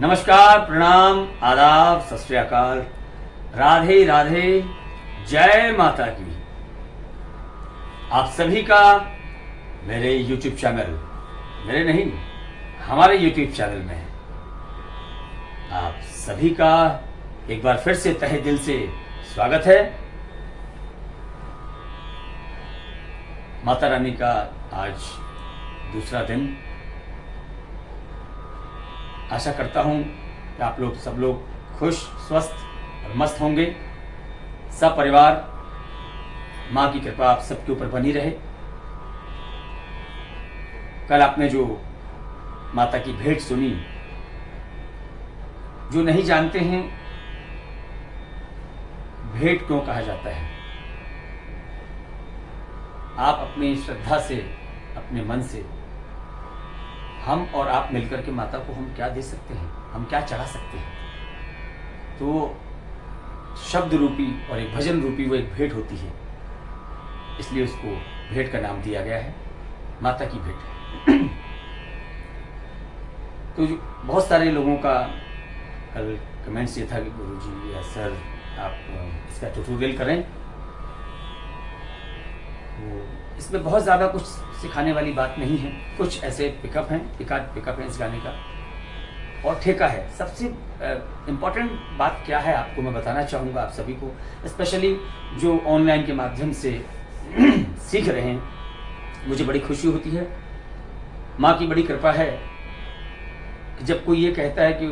नमस्कार, प्रणाम, आदाब, सत श्री अकाल, राधे राधे, जय माता की। आप सभी का मेरे YouTube चैनल, मेरे नहीं, हमारे YouTube चैनल में आप सभी का एक बार फिर से तहे दिल से स्वागत है। माता रानी का आज दूसरा दिन। आशा करता हूँ कि आप लोग सब लोग खुश, स्वस्थ और मस्त होंगे। सब परिवार, माँ की कृपा आप सबके ऊपर बनी रहे। कल आपने जो माता की भेंट सुनी, जो नहीं जानते हैं भेंट क्यों कहा जाता है, आप अपनी श्रद्धा से, अपने मन से, हम और आप मिलकर के माता को हम क्या दे सकते हैं, हम क्या चढ़ा सकते हैं। तो शब्द रूपी और एक भजन रूपी वो एक भेंट होती है, इसलिए उसको भेंट का नाम दिया गया है, माता की भेंट। तो बहुत सारे लोगों का कल कमेंट्स ये था कि गुरुजी या सर आप इसका ट्यूटोरियल करें। इसमें बहुत ज़्यादा कुछ सिखाने वाली बात नहीं है। कुछ ऐसे पिकअप हैं, एकाध पिकअप है इस गाने का, और ठेका है। सबसे इम्पोर्टेंट बात क्या है आपको मैं बताना चाहूँगा, आप सभी को, स्पेशली जो ऑनलाइन के माध्यम से सीख रहे हैं। मुझे बड़ी खुशी होती है, माँ की बड़ी कृपा है कि जब कोई ये कहता है कि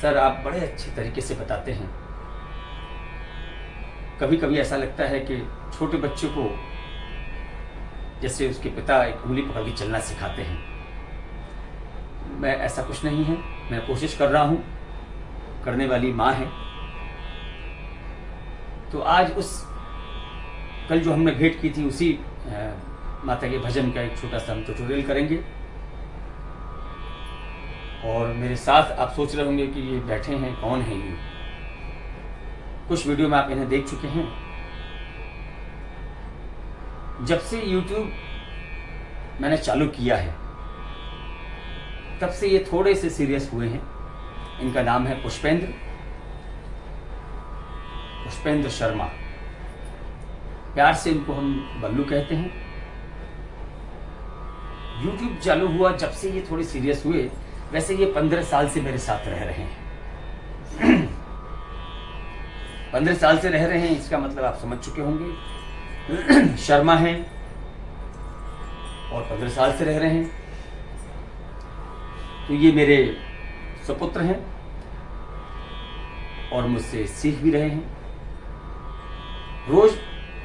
सर आप बड़े अच्छे तरीके से बताते हैं। कभी कभी ऐसा लगता है कि छोटे बच्चे को जैसे उसके पिता एक उंगली पकड़ के चलना सिखाते हैं। मैं ऐसा कुछ नहीं है, मैं कोशिश कर रहा हूँ, करने वाली माँ है। तो आज उस कल जो हमने भेंट की थी उसी माता के भजन का एक छोटा सा हम ट्यूटोरियल करेंगे। और मेरे साथ आप सोच रहे होंगे कि ये बैठे हैं, कौन है ये। कुछ वीडियो में आप इन्हें देख चुके हैं। जब से YouTube मैंने चालू किया है तब से ये थोड़े से सीरियस हुए हैं। इनका नाम है पुष्पेंद्र शर्मा। प्यार से इनको हम बल्लू कहते हैं। YouTube चालू हुआ जब से ये थोड़े सीरियस हुए, वैसे ये 15 साल से मेरे साथ रह रहे हैं। 15 साल से रह रहे हैं, इसका मतलब आप समझ चुके होंगे। शर्मा हैं और 15 साल से रह रहे हैं। तो ये मेरे सुपुत्र हैं और मुझसे सीख भी रहे हैं। रोज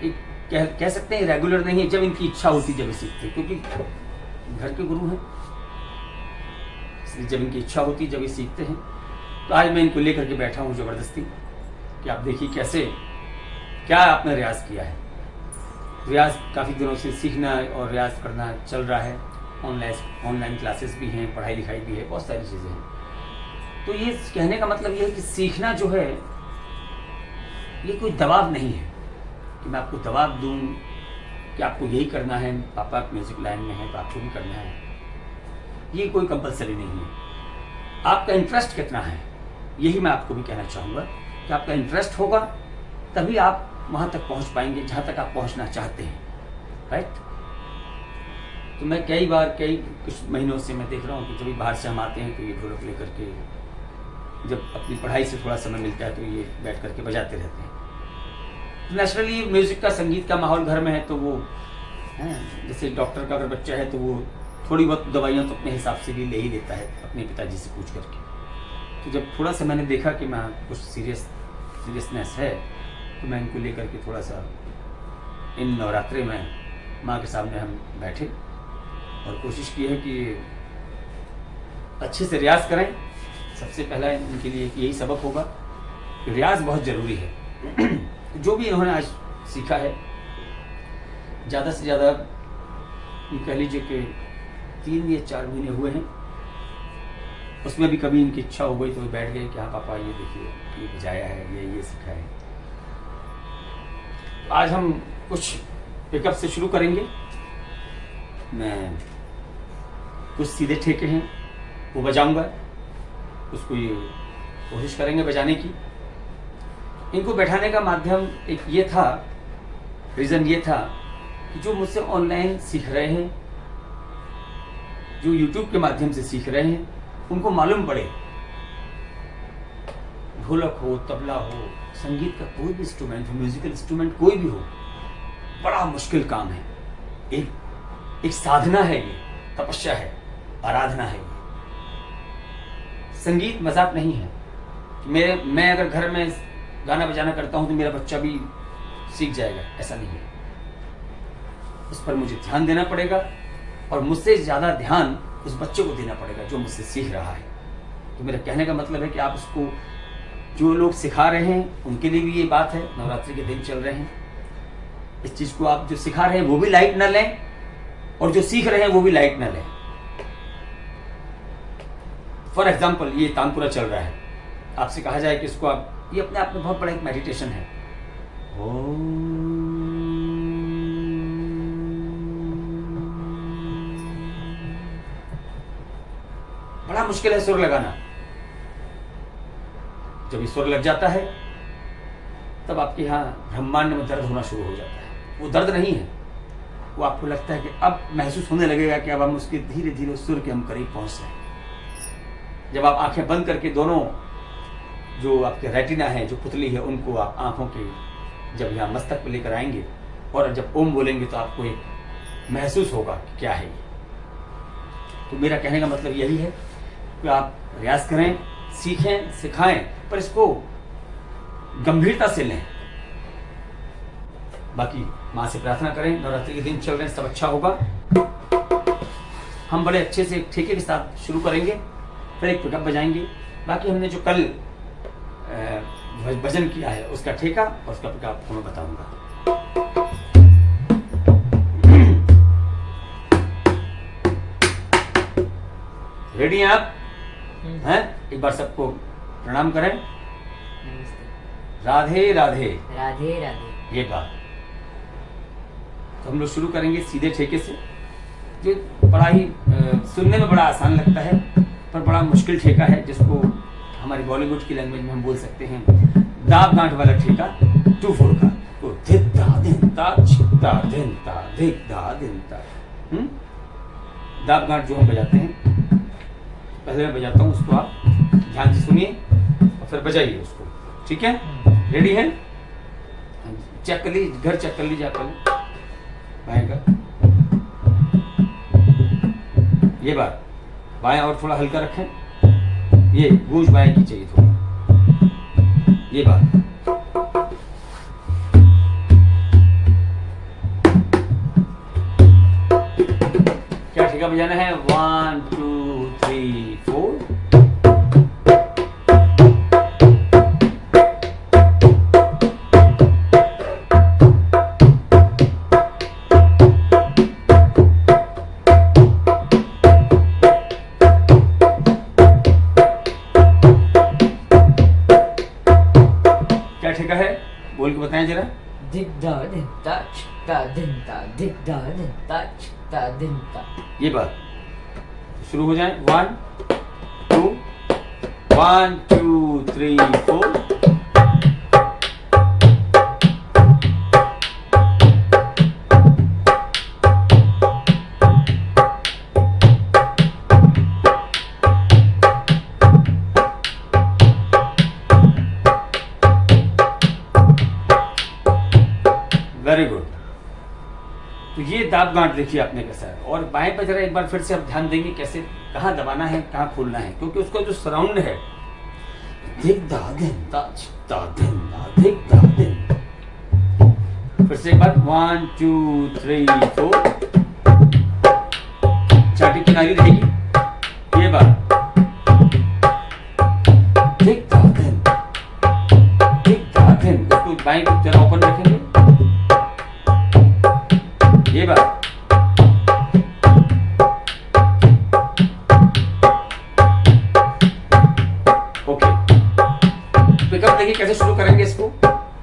एक कह सकते हैं रेगुलर नहीं है, जब इनकी इच्छा होती जब सीखते, क्योंकि घर के गुरु हैं, इसलिए जब इनकी इच्छा होती जब ये सीखते हैं। तो आज मैं इनको लेकर के बैठा हूँ ज़बरदस्ती कि आप देखिए कैसे, क्या आपने रियाज किया है। रियाज काफ़ी दिनों से सीखना और रियाज करना चल रहा है। ऑनलाइन क्लासेस भी हैं, पढ़ाई लिखाई भी है, बहुत सारी चीज़ें हैं। तो ये कहने का मतलब ये है कि सीखना जो है ये कोई दबाव नहीं है कि मैं आपको दबाव दूँ कि आपको यही करना है, पापा म्यूजिक लाइन में है तो आपको भी करना है। ये कोई कंपलसरी नहीं है। आपका इंटरेस्ट कितना है, यही मैं आपको भी कहना चाहूँगा कि आपका इंटरेस्ट होगा तभी आप वहाँ तक पहुँच पाएंगे जहाँ तक आप पहुँचना चाहते हैं, राइट। तो मैं कई कुछ महीनों से मैं देख रहा हूँ कि जब बाहर से हम आते हैं तो ये ढोलक लेकर के, जब अपनी पढ़ाई से थोड़ा समय मिलता है तो ये बैठ करके बजाते रहते हैं। तो नेचुरली म्यूज़िक का, संगीत का माहौल घर में है तो वो जैसे डॉक्टर का अगर बच्चा है तो वो थोड़ी बहुत दवाइयाँ तो अपने हिसाब से भी ले ही लेता है अपने पिताजी से पूछ करके। तो जब थोड़ा सा मैंने देखा कि मैं कुछ सीरियसनेस है तो मैं इनको लेकर के थोड़ा सा इन नवरात्रि में माँ के सामने हम बैठे और कोशिश की है कि अच्छे से रियाज करें। सबसे पहला इनके लिए यही सबक होगा कि रियाज बहुत ज़रूरी है। जो भी इन्होंने आज सीखा है, ज़्यादा से ज़्यादा कह लीजिए कि 3 या 4 महीने हुए हैं। उसमें भी कभी इनकी इच्छा हो गई तो बैठ गए कि हाँ पापा ये देखिए ये बजाया है, ये सीखा है। तो आज हम कुछ पिकअप से शुरू करेंगे। मैं कुछ सीधे ठेके हैं वो बजाऊंगा उसको ये कोशिश करेंगे बजाने की। इनको बैठाने का माध्यम एक ये था, रीज़न ये था कि जो मुझसे ऑनलाइन सीख रहे हैं, जो यूट्यूब के माध्यम से सीख रहे हैं, उनको मालूम पड़े ढोलक हो, तबला हो, संगीत का कोई भी इंस्ट्रूमेंट हो, म्यूजिकल इंस्ट्रूमेंट कोई भी हो, बड़ा मुश्किल काम है। एक साधना है, ये तपस्या है, आराधना है। ये संगीत मजाक नहीं है। मैं अगर घर में गाना बजाना करता हूं तो मेरा बच्चा भी सीख जाएगा, ऐसा नहीं है। उस पर मुझे ध्यान देना पड़ेगा और मुझसे ज्यादा ध्यान उस बच्चे को देना पड़ेगा जो मुझसे सीख रहा है। तो मेरा कहने का मतलब है कि आप उसको, जो लोग सिखा रहे हैं उनके लिए भी ये बात है, नवरात्रि के दिन चल रहे हैं, इस चीज को आप जो सिखा रहे हैं वो भी लाइट न लें और जो सीख रहे हैं वो भी लाइट न लें। फॉर एग्जाम्पल, ये तानपुरा चल रहा है, आपसे कहा जाए कि इसको आप, ये अपने आप में बहुत बड़ा एक मेडिटेशन है। बड़ा मुश्किल है सुर लगाना। जब ये सुर लग जाता है तब आपके यहाँ ब्रह्मांड में दर्द होना शुरू हो जाता है। वो दर्द नहीं है, वो आपको लगता है कि अब महसूस होने लगेगा कि अब हम उसके धीरे धीरे सुर के हम करीब पहुंच रहे हैं। जब आप आंखें बंद करके दोनों जो आपके रेटिना है, जो पुतली है, उनको आप आंखों के जब यहाँ मस्तक पे लेकर आएंगे और जब ओम बोलेंगे तो आपको एक महसूस होगा कि क्या है ये। तो मेरा कहने का मतलब यही है कि आप प्रयास करें, सीखें, सिखाएं, पर इसको गंभीरता से लें। बाकी माँ से प्रार्थना करें, नवरात्रि के दिन चल रहे हैं, सब अच्छा होगा। हम बड़े अच्छे से एक ठेके के साथ शुरू करेंगे, फिर एक पिकअप बजाएंगे। बाकी हमने जो कल भजन किया है उसका ठेका और उसका पिकअप आपको मैं बताऊंगा। रेडी हैं आप? हैं? एक बार सबको प्रणाम करें। राधे राधे। राधे राधे। ये बात तो हम लोग शुरू करेंगे सीधे ठेके से, जो बड़ा ही सुनने में बड़ा आसान लगता है पर बड़ा मुश्किल ठेका है, जिसको हमारी बॉलीवुड की लैंग्वेज में हम बोल सकते हैं दाब गांठ वाला ठेका 2/4 का। तो धिक धा दिन ता छिता दिन ता धिक धा दिन ता। दाब गांठ जो हम बजाते हैं, पहले मैं बजाता हूँ, उसको आप ध्यान से सुनिए और फिर बजाइए उसको, ठीक है? रेडी है? चेक कर लीजिए, घर चेक कर लीजिए आप पहले बाएं का। ये बात बाएं और थोड़ा हल्का रखें, ये गूंज बाएं की चाहिए थोड़ा। ये बात क्या ठेका बजाना है? 1 2 3 4। ठेका है बोल के बताएं जरा। धिक धा दिन ता छिता दिन ता धिक धा दिन ता छिता दिन ता। ये बात शुरू हो जाए। 1 2 1 2 3 4। Very good. तो ये दाब गांठ देखिए आपने कैसा है। और बाएं पे जरा एक बार फिर से आप ध्यान देंगे कैसे, कहाँ दबाना है, कहाँ खोलना है, क्योंकि उसका जो सराउंड है धिक धा दिन ता छिता दिन ता धिक धा दिन। फिर से एक बार 1 2 3 4। छाती किनारी रहेगी। ये बात धिक धा दिन धिक धा दिन। उसको बाएं को जरा ओपन रखेंगे। ये बात ओके। पिकअप देखिए कैसे शुरू करेंगे इसको।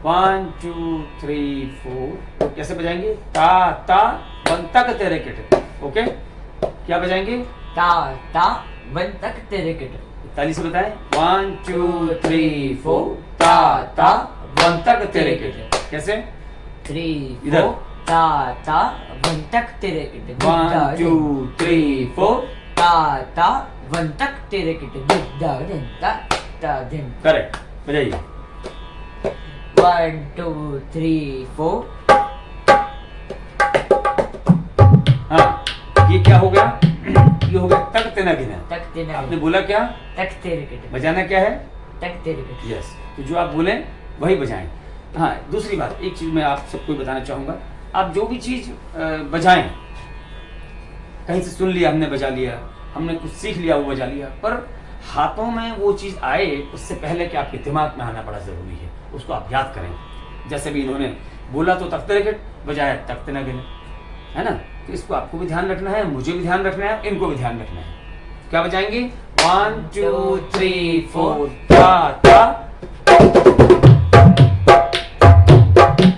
1 2 3 4। तो कैसे बजाएंगे? ता ता बनता का तेरे किट। ओके, क्या बजाएंगे? ता ता वन तक तेरे किट ताली से बताएं 1 2 3 4 ता ता वन तक तेरे किट। कैसे? 3 इधर। 4 ता ता वन तक तेरे किट 1 2 3 4 ता ता वन तक तेरे किट दा दिन ता दिन। करेक्ट, बजाइए। 1 2 3 4। हाँ, ये क्या हो गया? ये हो गया तक तेना गिना। तक तेना आपने बोला क्या? तक तेरे किट बजाना क्या है? तक तेरे किट। यस, तो जो आप बोले वही बजाएं। हाँ, दूसरी बात, एक चीज मैं आप सबको बताना चाहूंगा, आप जो भी चीज बजाएं, कहीं से सुन लिया हमने, बजा लिया, हमने कुछ सीख लिया वो बजा लिया, पर हाथों में वो चीज आए उससे पहले कि आपके दिमाग में आना बड़ा जरूरी है, उसको आप याद करें। जैसे भी इन्होंने बोला तो तख्ते रखेट, बजाया तख्ते न गिने, है ना? तो इसको आपको भी ध्यान रखना है, मुझे भी ध्यान रखना है, इनको भी ध्यान रखना है। क्या बजाएंगे? 1 2 3 4 ता ता।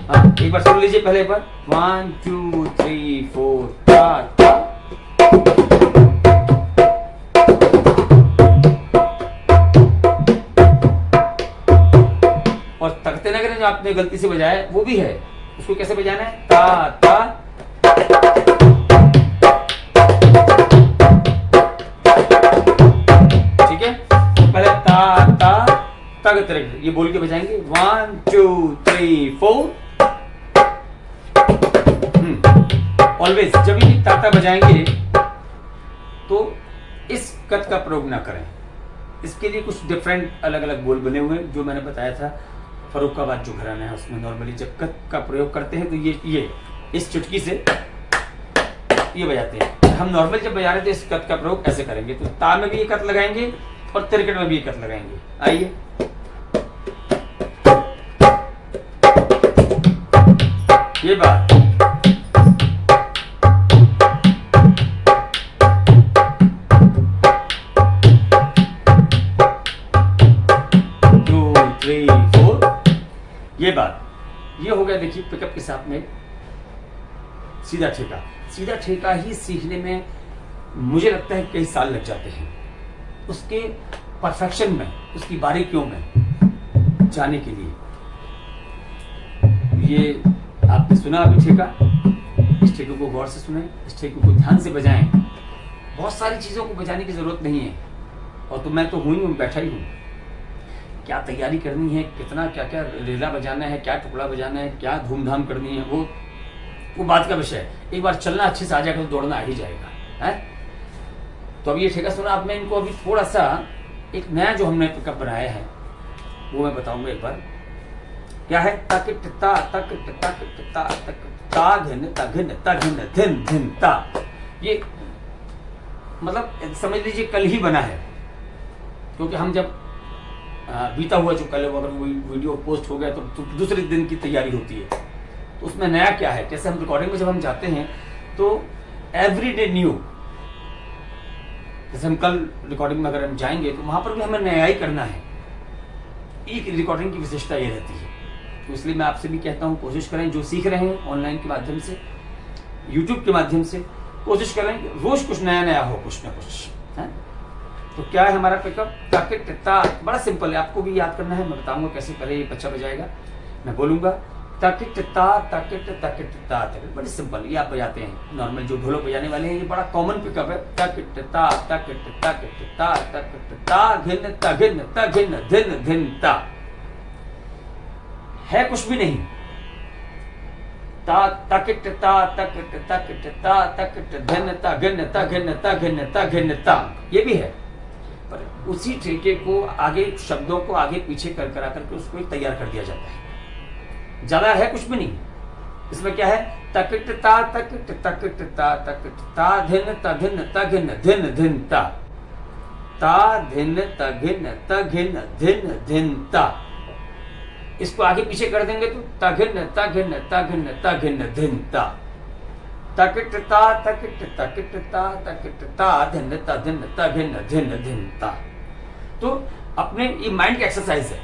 हाँ, एक बार सुन लीजिए पहले, एक बार 1 2 3 4 ता ता। और तख्ते नगर जो आपने गलती से बजाया है वो भी है, उसको कैसे बजाना है? ता ता। ठीक है, तो पहले ता ता तग तरह ये बोल के बजाएंगे 1 2 3 4। ऑलवेज जब भी ताता बजाएंगे तो इस कत का प्रयोग ना करें। इसके लिए कुछ डिफरेंट अलग अलग बोल बने हुए हैं, जो मैंने बताया था। फरुखाबाद जो घराना है उसमें नॉर्मली जब कत का प्रयोग करते हैं तो ये इस चुटकी से ये बजाते हैं। हम नॉर्मल जब बजा रहे थे इस कत का प्रयोग ऐसे करेंगे, तो ता में भी ये कत लगाएंगे और तिरकट में भी ये कत लगाएंगे। आइए, ये बात। ये बात, ये हो गया। देखिए पिकअप के साथ में सीधा ठेका। सीधा ठेका ही सीखने में मुझे लगता है कई साल लग जाते हैं, उसके परफेक्शन में, उसकी बारीकियों में जाने के लिए। ये आपने सुना अभी ठेका, इस ठेके को गौर से सुने, इस ठेके को ध्यान से बजाएं। बहुत सारी चीज़ों को बजाने की ज़रूरत नहीं है, और तो मैं तो हुई हूँ, बैठा ही हूँ। क्या तैयारी करनी है, कितना क्या क्या रेला बजाना है, क्या टुकड़ा बजाना है, क्या धूमधाम करनी है, वो बात का विषय है। एक बार चलना अच्छे से आ जाएगा तो दौड़ना आ ही जाएगा, है? तो अब ये ठेका सुना आपने, इनको अभी थोड़ा सा एक नया जो हमने पिकअप बनाया है वो मैं बताऊंगा एक बार। क्या है? तक ता तक तक ता तक ता घन तघन तघन धिन धिन ता। ये मतलब समझ लीजिए कल ही बना है, क्योंकि हम जब बीता हुआ जो कल अगर वीडियो पोस्ट हो गया तो दूसरे दिन की तैयारी होती है। तो उसमें नया क्या है, जैसे हम रिकॉर्डिंग में जब हम जाते हैं तो एवरीडे न्यू, जैसे हम कल रिकॉर्डिंग में अगर हम जाएंगे तो वहां पर भी हमें नया ही करना है। एक रिकॉर्डिंग की विशेषता ये रहती है। तो इसलिए मैं आपसे भी कहता हूँ, कोशिश करें, जो सीख रहे हैं ऑनलाइन के माध्यम से, यूट्यूब के माध्यम से, कोशिश करें कि रोज कुछ नया नया हो, कुछ ना कुछ, है? तो क्या है हमारा पिकअप? ताकिट ता। बड़ा सिंपल है, आपको भी याद करना है। मैं बताऊंगा कैसे पहले ये बच्चा बजाएगा। मैं बोलूंगा ताकिट ता ताकिट ताकिट ता ताकिट, बड़ी सिंपल। ये आप बजाते हैं नॉर्मल, जो ढोलक बजाने वाले हैं, ये बड़ा कॉमन पिकअप है। ताकिट ता ताकिट ताकिट ता ताकिट ता घिन तघिन तघिन धिन धिन ता। है कुछ भी नहीं। ता ताकिट ता ताकिट ताकिट ता ताकिट धिन तघिन तघिन तघिन तघिन ता, ये भी है। पर उसी ठेके को आगे, शब्दों को आगे पीछे कर करा करके उसको तैयार कर दिया जाता है। ज्यादा है कुछ भी नहीं इसमें। क्या है? तकिट ता तकिट तकिट ता तकिट ता धिन तघिन तघिन धिन धिन ता। ता धिन तघिन तघिन धिन धिन ता। इसको आगे पीछे कर देंगे तो तघिन तघिन तघिन तघिन धिन ता। तकिट ता तकिट तकिट ता तकिट ता धिन तधिन तघिन धिन धिन ता। तो अपने ये माइंड का एक्सरसाइज है।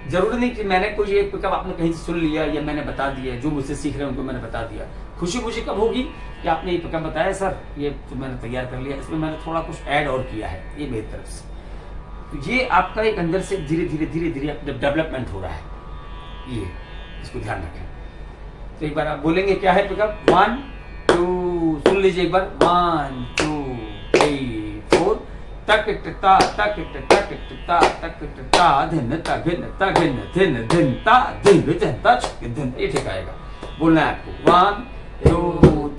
जरूरी नहीं कि मैंने कुछ ये पिकअप आपने कहीं से सुन लिया या मैंने बता दिया, जो मुझसे सीख रहे हैं उनको मैंने बता दिया। खुशी मुझे कब होगी कि आपने ये पिकअप बताया सर, ये तो मैंने तैयार कर लिया, इसमें मैंने थोड़ा कुछ ऐड और किया है, ये मेरी तरफ से। तो ये आपका एक अंदर से धीरे धीरे डेवलपमेंट हो रहा है, ये इसको ध्यान रखें। तो एक बार आप बोलेंगे क्या है पिकअप, 1 2, सुन लीजिए एक बार, 1 2 3 4, तक ता तक तक ता तक ता धिन ता धिन ता धिन धिन धिन ता धिन धिन ता धिन, ये ठीक आएगा। बोलना है आपको 1 2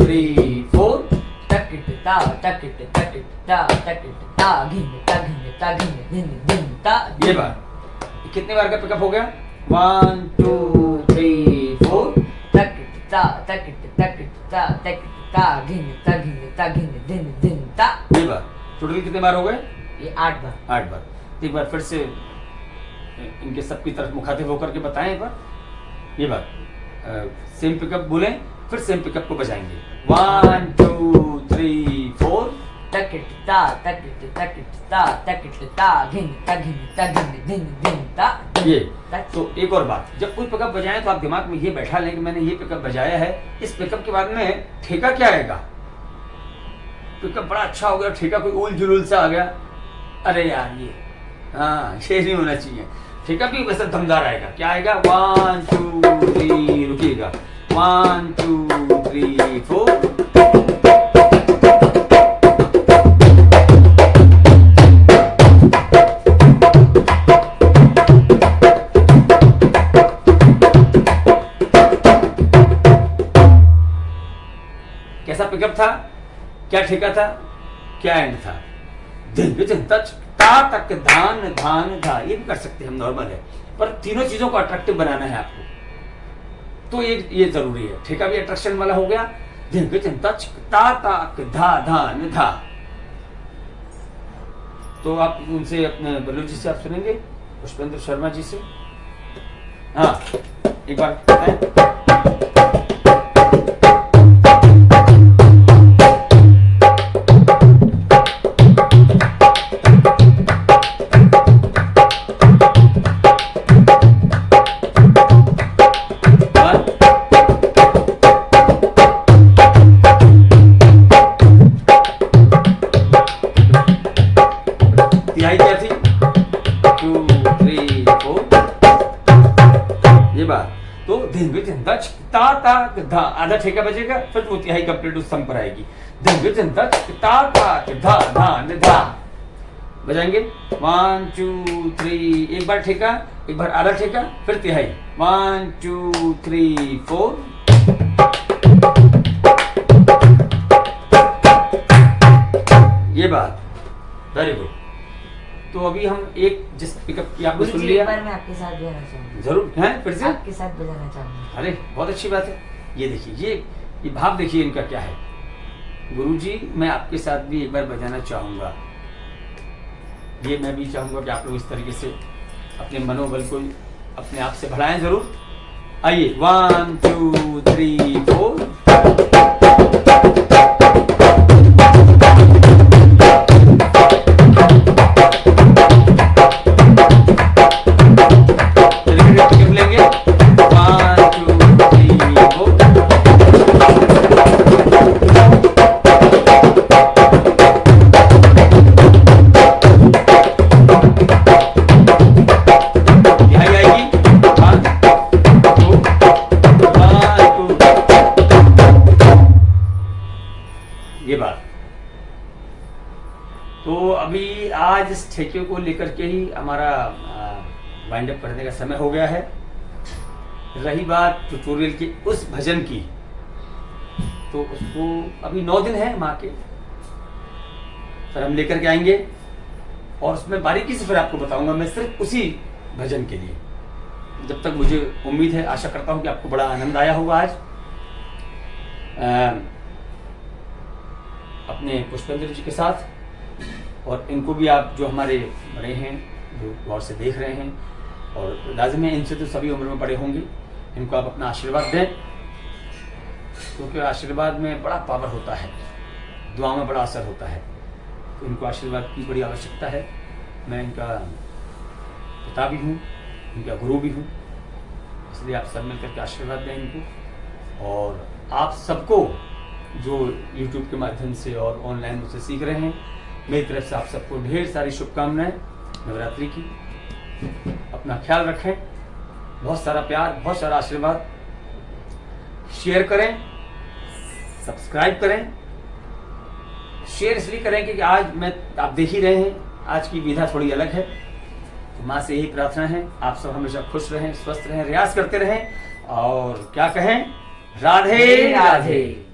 3 4, तक ता तक तक ता तक ता घिन ता घिन ता घिन धिन धिन ता। ये बार कितने बार का पिकअप हो गया, 1 2 3 4, तक ता तक तक ता तक ता घिन ता घिन ता घिन धिन धिन ता। ये बार टोटल कितने बार हो गए, ये 8 बार। 8 बार। एक बार फिर से इनके सबकी तरफ मुखातिब होकर के बताएं एक बार, ये बार सेम पिकअप बोलें, फिर सेम पिकअप को बजाएंगे, 1 2 3 4, तक ता तक तक ता तक ता घिन ता घिन ता घिन धिन धिन ता। ये। तो एक और बात, जब कोई पिकअप बजाएं तो आप दिमाग में ये बैठा लें कि मैंने ये पिकअप बजाया है, इस पिकअप के बाद में ठेका क्या आएगा। पिकअप बड़ा अच्छा हो गया, ठेका कोई उल जुलूल सा आ गया, अरे यार ये हाँ ये नहीं होना चाहिए। ठेका भी वैसे दमदार आएगा, क्या आएगा, 1 2 3, रुकिएगा, 1 2 3 4, कैसा पिकअप था, क्या ठेका था, क्या एंड था, ता तक धान धान धा, ये भी कर सकते हैं हम, नॉर्मल है, पर तीनों चीजों को अट्रैक्टिव बनाना है आपको, तो ये जरूरी है। ठेका भी अट्रैक्शन वाला हो गया, ता तक धा धान धा। तो आप उनसे अपने बल्लू जी से आप सुनेंगे, पुष्पेंद्र शर्मा जी से, हाँ एक बार बताएं। तिहाई क्या थी, 2 3 4, ये बात। तो दिन भी दिन ता ता धा, आधा ठेका बजेगा, फिर वो तिहाई कंप्लीट उस सम पर आएगी, दिन भी दिन ता ता धा धान धा। बजाएंगे 1 2 3, एक बार ठेका, एक बार आधा ठेका, फिर तिहाई, 1 2 3 4, ये बात, वेरी गुड। तो अभी हम एक जिस पिकअप की आपने सुन लिया, मैं आपके साथ बजाना चाहूंगा, जरूर हैं, फिर से आपके साथ बजाना चाहूंगा। अरे बहुत अच्छी बात है। ये देखिए, ये भाव देखिए इनका क्या है, गुरुजी मैं आपके साथ भी एक बार बजाना चाहूंगा। ये मैं भी चाहूंगा कि आप लोग इस तरीके से अपने मनोबल को अपने आप से बढ़ाएं जरूर। आइए 1 2 3 4, ये बात। तो अभी आज इस ठेके को लेकर के ही हमारा वाइंड अप करने का समय हो गया है। रही बात ट्यूटोरियल की उस भजन की, तो उसको अभी 9 दिन है माँ के, फिर हम लेकर के आएंगे और उसमें बारीकी से फिर आपको बताऊंगा मैं, सिर्फ उसी भजन के लिए। जब तक मुझे उम्मीद है, आशा करता हूँ कि आपको बड़ा आनंद आया होगा आज। अपने पुष्पेंद्र जी के साथ, और इनको भी आप जो हमारे बड़े हैं, जो गौर से देख रहे हैं, और लाजिम है इनसे तो सभी उम्र में बड़े होंगे, इनको आप अपना आशीर्वाद दें, क्योंकि आशीर्वाद में बड़ा पावर होता है, दुआ में बड़ा असर होता है। तो इनको आशीर्वाद की बड़ी आवश्यकता है। मैं इनका पिता भी हूँ, इनका गुरु भी हूँ, इसलिए आप सब मिलकर के आशीर्वाद दें इनको। और आप सबको जो YouTube के माध्यम से और ऑनलाइन मुझसे सीख रहे हैं, मेरी तरफ से आप सबको ढेर सारी शुभकामनाएं नवरात्रि की। अपना ख्याल रखें, बहुत सारा प्यार, बहुत सारा आशीर्वाद। शेयर करें, सब्सक्राइब करें। शेयर इसलिए करें कि आज आप देख ही रहे हैं, आज की विधा थोड़ी अलग है। तो माँ से यही प्रार्थना है, आप सब हमेशा खुश रहें, स्वस्थ रहें, रियाज करते रहें और क्या कहें, राधे राधे।